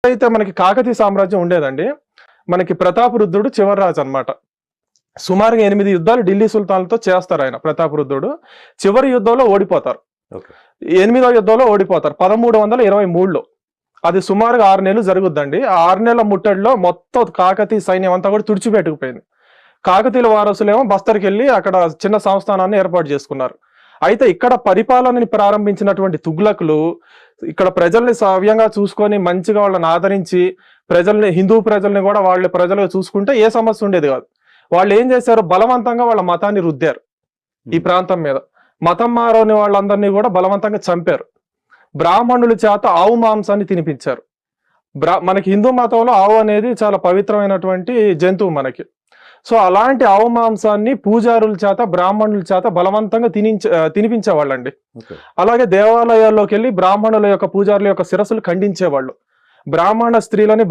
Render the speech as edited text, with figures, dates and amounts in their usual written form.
అయితే మనకి కాకతీయ సామ్రాజ్యం ఉండేదండి. మనకి ప్రతాపరుద్రుడు చివరి రాజు అన్నమాట. సుమారుగా 8 యుద్ధాలు ఢిల్లీ సుల్తాన్లతో చేస్తారు ఆయన ప్రతాపరుద్రుడు. చివరి యుద్ధంలో ఓడిపోతారు. ఓకే. 8వ యుద్ధంలో ఓడిపోతారు 1323లో. అది సుమారుగా 6 నెలలు జరుగుద్దండి. ఆ 6 నెలల ముట్టడిలో మొత్తం కాకతీయ సైన్యం అంతా కూడా తుడిచిపెట్టుకుపోయింది. కాకతీయుల వారసులేమో బస్తర్కి వెళ్ళి అక్కడ చిన్న సంస్థానాన్ని ఏర్పాటు చేసుకున్నారు. అయితే ఇక్కడ పరిపాలనని ప్రారంభించినటువంటి తుగ్లకులు ఇక్కడ ప్రజల్ని సవ్యంగా చూసుకొని మంచిగా వాళ్ళని ఆదరించి ప్రజల్ని, హిందూ ప్రజల్ని కూడా వాళ్ళ ప్రజలుగా చూసుకుంటే ఏ సమస్య ఉండేది కాదు. వాళ్ళు ఏం చేశారు, బలవంతంగా వాళ్ళ మతాన్ని రుద్దారు ఈ ప్రాంతం మీద. మతం మారని వాళ్ళందరినీ కూడా బలవంతంగా చంపారు. బ్రాహ్మణుల చేత ఆవు మాంసాన్ని తినిపించారు. మనకి హిందూ మతంలో ఆవు అనేది చాలా పవిత్రమైనటువంటి జంతువు మనకి. సో అలాంటి ఆవు మాంసాన్ని పూజారుల చేత, బ్రాహ్మణుల చేత బలవంతంగా తినిపించేవాళ్ళండి. అలాగే దేవాలయాల్లోకి వెళ్ళి బ్రాహ్మణుల యొక్క, పూజారుల యొక్క శిరస్సులు ఖండించేవాళ్ళు. బ్రాహ్మణ స్త్రీలని